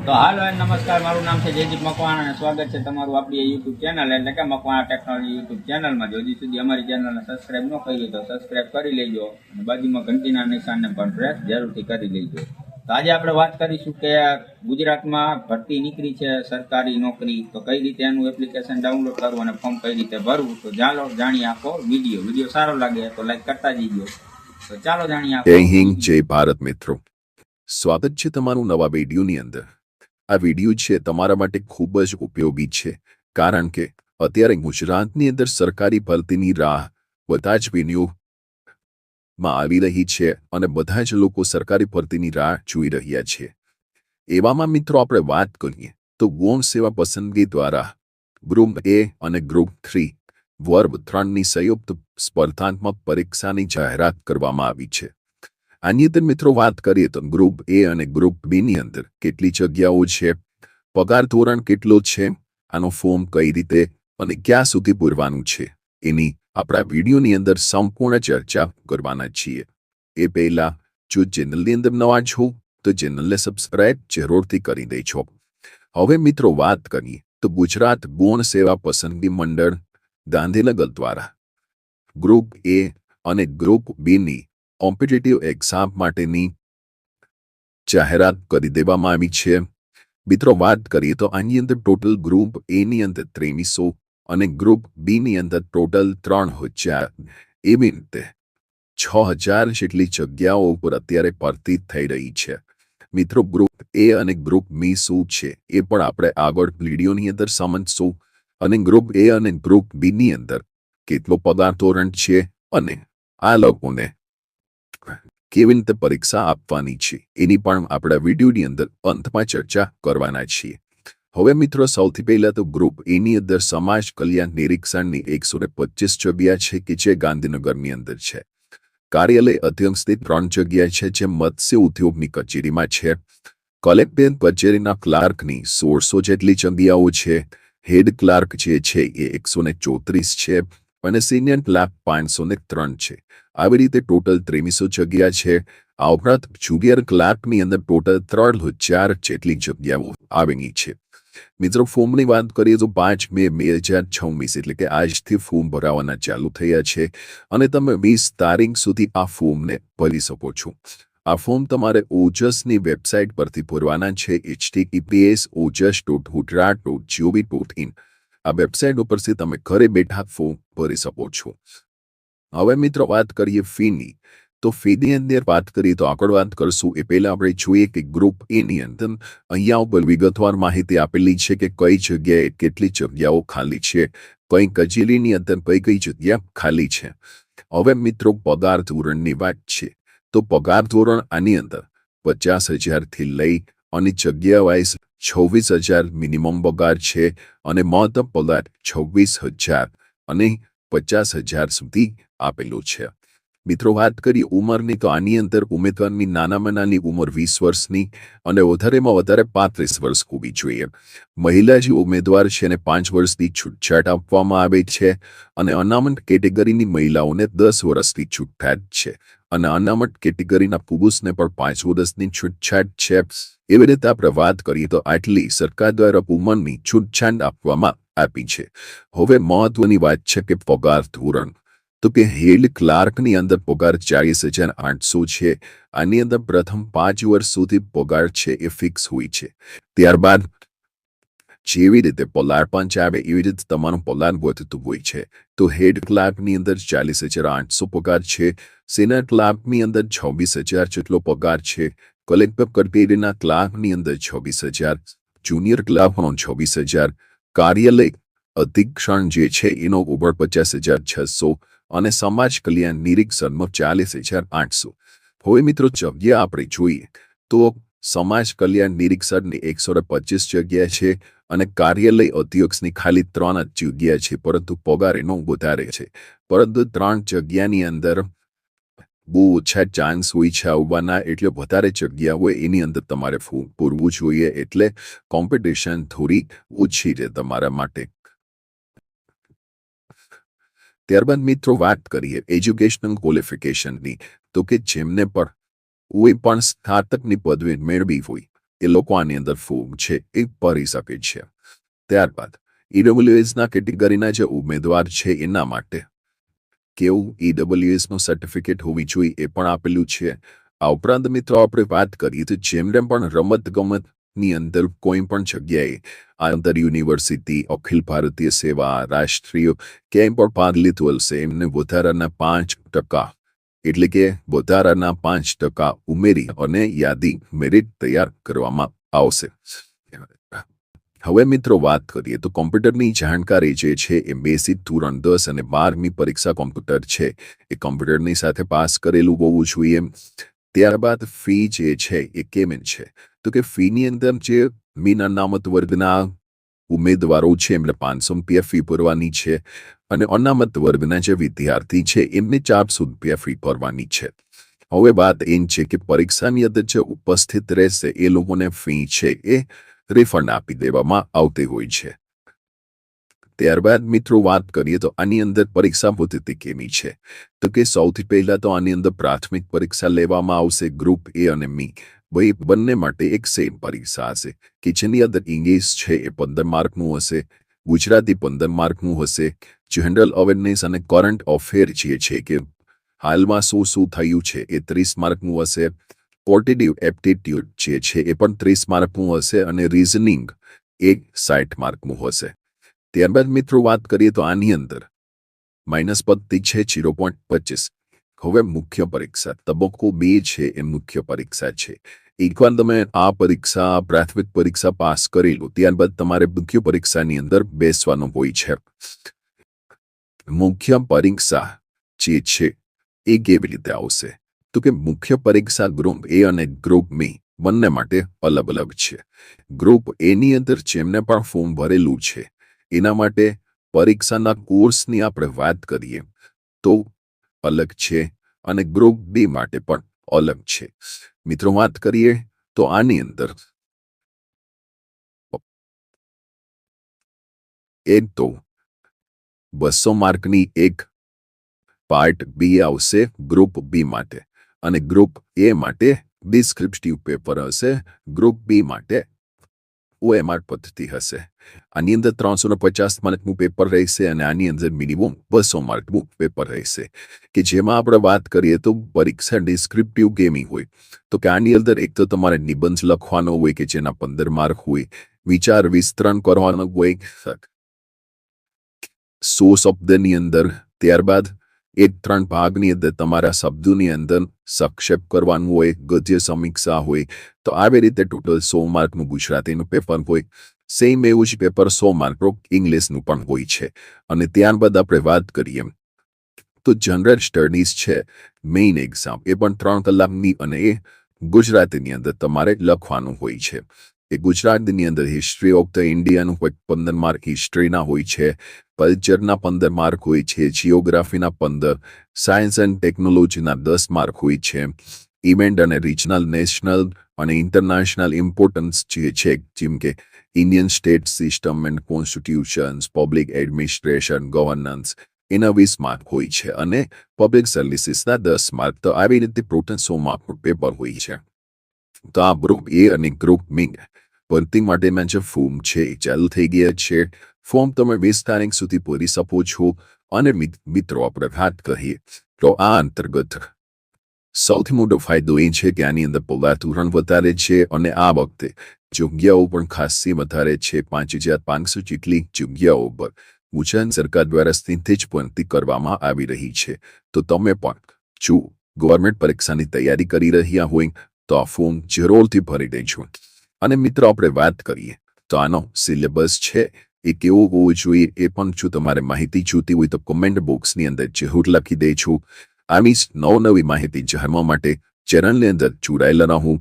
તો હાલો નમસ્કાર, મારું નામ છે જયદીપ મકવાણા અને સ્વાગત છે તમારું આપણી યુટ્યુબ ચેનલ એટલે કે મકવાણા ટેકનોલોજી યુટ્યુબ ચેનલમાં. જો હજી સુધી અમારી ચેનલને સબસ્ક્રાઇબ ન કરી તો સબસ્ક્રાઇબ કરી લેજો અને બાજુમાં ઘંટીના નિશાનને પણ પ્રેસ જરૂરથી કરી લેજો. તો આજે આપણે વાત કરીશું કે ગુજરાતમાં ભરતી નીકળી છે સરકારી નોકરી, તો કઈ રીતે એનું એપ્લિકેશન ડાઉનલોડ કરવું અને ફોર્મ કઈ રીતે ભરવું. તો ચાલો જાણીએ આખો વિડીયો સારો લાગે તો લાઈક કરતા જઈજો. તો ચાલો જાણીએ. જય હિન્દ, જય ભારત મિત્રો, સ્વાગત છે તમારું નવા વિડીયોની અંદર. આ વિડીયો છે તમારા માટે ખૂબ જ ઉપયોગી છે, કારણ કે અત્યારે ગુજરાતની અંદર સરકારી ભરતીની રાહ બધા જ વિડીયોમાં આવી રહી છે અને બધા જ લોકો સરકારી ભરતીની રાહ જોઈ રહ્યા છે. એવામાં મિત્રો આપણે વાત કરીએ તો ગૌણ સેવા પસંદગી દ્વારા ગ્રુપ એ અને ગ્રુપ 3 વર્ગ 3ની સંયુક્ત સ્પર્ધાત્મક પરીક્ષાની જાહેરાત કરવામાં આવી છે. આની અંદર મિત્રો વાત કરીએ તો ગ્રુપ એ અને ગ્રુપ બીની અંદર કેટલી જગ્યાઓ છે, પગાર ધોરણ કેટલો છે, આનો ફોર્મ કઈ રીતે અને ક્યાં સુધી પૂરવાનું છે, એની આપણા વિડીયોની અંદર સંપૂર્ણ ચર્ચા કરવાના છીએ. એ પહેલા જો ચેનલની અંદર નવા છો તો ચેનલને સબસ્ક્રાઇબ જરૂરથી કરી દેજો. હવે મિત્રો વાત કરીએ તો ગુજરાત ગૌણ સેવા પસંદગી મંડળ ગાંધીનગર દ્વારા ગ્રુપ એ અને ગ્રુપ બીની કોમ્પિટિટિવ એક્ઝામ માટેની જાહેરાત કરી દેવામાં આવી છે. મિત્રો વાત કરીએ તો આની અંદર ટોટલ ગ્રુપ એની અંદર 2300 અને ગ્રુપ બીની અંદર ટોટલ 3000, એવી રીતે 6000 જેટલી જગ્યાઓ ઉપર અત્યારે ભરતી થઈ રહી છે. મિત્રો ગ્રુપ એ અને ગ્રુપ બી શું છે એ પણ આપણે આગળ વિડીયોની અંદર સમજશું, અને ગ્રુપ એ અને ગ્રુપ બીની અંદર કેટલો પગાર ધોરણ છે અને આ લોકોને કેવી રીતે પરીક્ષા આપવાની છે એની પણ આપણા વિડીયોની અંદર અંતમાં ચર્ચા કરવાના છીએ. હવે મિત્રો સૌથી પહેલા તો ગ્રુપ એની અંદર સમાજ કલ્યાણ નિરીક્ષણની 125 જગ્યા છે કે જે ગાંધીનગરની અંદર છે. કાર્યાલય અધ્યક્ષની 3 જગ્યા છે જે મત્સ્ય ઉદ્યોગની કચેરીમાં છે. કલેક્ટર કચેરીના ક્લાર્કની 1600 જેટલી જગ્યાઓ છે. હેડ ક્લાર્ક જે છે એ 134 છે અને સિનિયર ક્લાર્ક 503 છે. આવી રીતે ટોટલ 2300 જગ્યા છે. આ ઉપરાંત જુનિયર ક્લાર્કની અંદર ટોટલ 3000 જેટલી જગ્યાઓ આવેલી છે. મિત્રો ફોર્મની વાત કરીએ તો 5 મે 2026 એટલે કે આજથી ફોર્મ ભરાવાના ચાલુ થયા છે અને તમે 20 તારીખ સુધી આ ફોર્મને ભરી શકો છો. આ ફોર્મ તમારે ઓજસની વેબસાઇટ પરથી ભરવાના છે, https://ojs.gujarat.gov.in. આ વેબસાઇટ ઉપરથી તમે ઘરે બેઠા ફોર્મ ભરી શકો છો. હવે મિત્રો વાત કરીએ ફીની, તો ફીની અંદર વાત કરીએ તો આગળ વાત કરશું એ પહેલા આપણે જોઈએ કે ગ્રુપ એની અંદર અહીંયા ઉપર વિગતવાર માહિતી આપેલી છે કે કઈ જગ્યાએ કેટલી જગ્યાઓ ખાલી છે, કઈ કચેરીની અંદર કઈ જગ્યા ખાલી છે. હવે મિત્રો પગાર ધોરણની વાત છે તો પગાર ધોરણ આની અંદર 50,000 થી લઈ અને જગ્યા વાઇઝ 26,000 મિનિમમ પગાર છે અને મહત્તમ પગાર 26,000 અને 50,000 સુધી આપેલું છે. મિત્રો વાત કરીએ ઉંમરની તો આની અંદર ઉમેદવારની નાનામાં નાની ઉંમર 20 વર્ષની અને વધારેમાં વધારે 35 વર્ષ હોવી જોઈએ. મહિલા જે ઉમેદવાર છે એને 5 વર્ષની છૂટછાટ આપવામાં આવે છે અને અનામત કેટેગરીની મહિલાઓને 10 વર્ષની છૂટછાટ છે અને અનામત કેટેગરીના પુરુષને પણ 5 વર્ષની છૂટછાટ છે. એવી રીતે આપણે વાત કરીએ તો આટલી સરકાર દ્વારા ઉંમરની છૂટછાટ આપવામાં આપી છે. હવે મહત્વની વાત છે કે પગાર ધોરણ, તો કે હેડ ક્લાર્કની અંદર પગાર 40,800 છે. આની અંદર પ્રથમ 5 વર્ષ સુધી પગાર છે એ ફિક્સ હોય છે. ત્યારબાદ જેવી રીતે પગાર પંચ આવે એવી રીતે તમારો પગાર વધતું હોય છે. તો હેડ ક્લાર્કની અંદર 40,800 પગાર છે, સિનિયર ક્લાર્કની અંદર 26,000 જેટલો પગાર છે, કલેક્ટર કચેરીના ક્લાર્કની અંદર 26,000, જુનિયર ક્લાર્કનો 26,000, કાર્યાલય અધિક્ષણ જે છે એનો 49,600 અને સમાજ કલ્યાણ નિરીક્ષણમાં 40,800. હવે મિત્રો જગ્યા આપણે જોઈએ તો સમાજ કલ્યાણ નિરીક્ષણની 125 જગ્યા છે અને કાર્યાલય અધ્યક્ષની ખાલી 3 જ જગ્યા છે, પરંતુ પગાર એનો વધારે છે. પરંતુ 3 જગ્યાની અંદર બહુ ઓછા ચાન્સ હોય છે આવવાના, એટલે વધારે જગ્યા હોય એની અંદર તમારે પૂરવું જોઈએ, એટલે કોમ્પિટિશન થોડી ઓછી છે તમારા માટે. ત્યારબાદ મિત્રો વાત કરીએ એજ્યુકેશનલ ક્વોલિફિકેશનની, તો કે જેમને પણ કોઈ પણ સ્નાતકની પદવી મેળવી હોય એ લોકો આની અંદર ફોર્મ છે એ ભરી શકે છે. ત્યારબાદ ઈડબ્લ્યુએસના કેટેગરીના જે ઉમેદવાર છે એના માટે કેવું ઈડબ્લ્યુએસનું સર્ટિફિકેટ હોવી જોઈએ એ પણ આપેલું છે. આ ઉપરાંત મિત્રો આપણે વાત કરીએ તો જેમને પણ રમતગમતની અંદર કોઈ પણ જગ્યાએ આંતર યુનિવર્સિટી, અખિલ ભારતીય સેવા, રાષ્ટ્રીય ક્યાંય પણ ભાગ લીધો હશે એમને વધારાના 5% એટલે કે વધારાના 5% ઉમેરી અને યાદી મેરિટ તૈયાર કરવામાં આવશે. હવે મિત્રો વાત કરીએ તો કોમ્પ્યુટરની જાણકારી જે છે એ બેસિક ધોરણ 10 અને 12મી પરીક્ષા કોમ્પ્યુટર છે એ કોમ્પ્યુટરની સાથે પાસ કરેલું હોવું જોઈએ. ત્યારબાદ ફી જે છે એ કેમ છે તો કે ફીની અંદર જે મીન અનામત વર્ગના ઉમેદવારો છે એમને 500 રૂપિયા ફી ભરવાની છે અને અનામત વર્ગના જે વિદ્યાર્થી છે એમને 400 રૂપિયા ફી ભરવાની છે. હવે વાત એમ છે કે પરીક્ષાની અંદર જે ઉપસ્થિત રહેશે એ લોકોને ફી છે એ રિફંડ આપી દેવામાં આવતી હોય છે. ત્યારબાદ મિત્રો વાત કરીએ તો આની અંદર પરીક્ષા પદ્ધતિ કેવી છે તો કે સૌથી પહેલા તો આની અંદર પ્રાથમિક પરીક્ષા લેવામાં આવશે. ગ્રુપ એ અને મી બંને માટે એક સેમ પરીક્ષા હશે કે જેની અંદર ઇંગ્લિશ છે એ 15 માર્કનું હશે, ગુજરાતી 15 માર્કનું હશે, જનરલ અવેરનેસ અને કરંટ અફેર જે છે કે હાલમાં શું થયું છે એ 30 માર્કનું હશે, ક્વોન્ટિટેટિવ એપ્ટિટ્યુડ જે છે એ પણ 30 માર્કનું હશે અને રીઝનિંગ એ 60 માર્કનું હશે. ત્યારબાદ મિત્રો વાત કરીએ તો આની અંદર માઇનસ પદ્ધતિ છે 0.25. હવે મુખ્ય પરીક્ષા તબક્કો 2 છે એ મુખ્ય પરીક્ષા છે. એકવાર તમે આ પરીક્ષા પ્રાથમિક પરીક્ષા પાસ કરી લો ત્યારબાદ તમારે મુખ્ય પરીક્ષાની અંદર બેસવાનું હોય છે. મુખ્ય પરીક્ષા જે છે એ કેવી રીતે આવશે તો કે મુખ્ય પરીક્ષા ગ્રુપ એ અને ગ્રુપ બી બંને માટે અલગ અલગ છે. ગ્રુપ એની અંદર જેમને પણ ફોર્મ ભરેલું છે એના માટે પરીક્ષાના કોર્સની આપણે વાત કરીએ તો અલગ છે અને ગ્રુપ બી માટે પણ અલગ છે. મિત્રો વાત કરીએ તો આની અંદર એક તો 200 માર્કની એક પાર્ટ બી આવશે ગ્રુપ બી માટે અને ગ્રુપ એ માટે ડિસ્ક્રિપ્ટિવ પેપર હશે. ગ્રુપ બી માટે OMR પદ્ધતિ હશે. આની અંદર 350 માર્કનું પેપર રહેશે અને આની અંદર મિનિમમ 200 માર્કનું પેપર રહેશે કે જેમાં આપણે વાત કરીએ તો પરીક્ષા ડિસ્ક્રિપ્ટિવ કેમી હોય તો કે આની અંદર એક તો તમારે નિબંધ લખવાનો હોય કે જેના 15 માર્ક હોય, વિચાર વિસ્તરણ કરવાનો હોય 100 શબ્દની અંદર, ત્યારબાદ 3 ભાગની અંદર તમારા શબ્દોની અંદર સંક્ષેપ કરવાનું હોય, ગદ્ય સમીક્ષા હોય તો આવી રીતે ટોટલ 100 માર્કનું ગુજરાતીનું પેપર હોય. સેમ એવું જ પેપર 100 માર્કનું ઇંગ્લિશનું પણ હોય છે. અને ત્યારબાદ આપણે વાત કરીએ તો જનરલ સ્ટડીઝ છે મેઇન એક્ઝામ એ પણ 3 કલાકની અને એ ગુજરાતીની અંદર તમારે લખવાનું હોય છે. એ ગુજરાતીની અંદર હિસ્ટ્રી ઓફ ધ ઇન્ડિયાનું 15 માર્ક હિસ્ટ્રીના હોય છે, કલ્ચરના 15 માર્ક હોય છે, જીઓગ્રાફીના 15, સાયન્સ એન્ડ ટેકનોલોજીના 10 માર્ક હોય છે, ઇવેન્ટ અને રિજનલ નેશનલ અને ઇન્ટરનેશનલ ઇમ્પોર્ટન્સ જે છે જેમ કે Indian state system and constitutions, public administration, governance એના 20 માર્ક હોય છે અને પબ્લિક સર્વિસીસના 10 માર્ક. તો આવી રીતે ટોટલ 100 માર્કનું પેપર હોય છે. તો આ ગ્રુપ એ અને ગ્રુપ બી ભરતી માટેના જે ફોર્મ છે એ ચાલુ થઈ ગયા છે. ફોર્મ તમે 20 તારીખ સુધી ભરી શકો છો. અને મિત્રો આપણે વાત કરીએ તો આ અંતર્ગત સૌથી મોટો ફાયદો એ છે કે આની અંદર પગાર ધોરણ વધારે છે અને આ વખતે જગ્યાઓ પણ ખાસી વધારે છે. 5500 જેટલી જગ્યાઓ પર ગુજરાત સરકાર દ્વારા સ્થિતિ જ ભરતી કરવામાં આવી રહી છે. તો તમે પણ જો ગવર્મેન્ટ પરીક્ષાની તૈયારી કરી રહ્યા હોય તો આ ફોર્મ જરૂરથી ભરી દેજો. અને મિત્રો આપણે વાત કરીએ તો આનો સિલેબસ છે એ કેવો હોવો જોઈએ એ પણ જો તમારે માહિતી જોતી હોય તો કમેન્ટ બોક્સની અંદર જરૂર લખી દેજો. આવી નવી માહિતી જાણવા માટે ચેનલની અંદર જોડાયેલા રહો.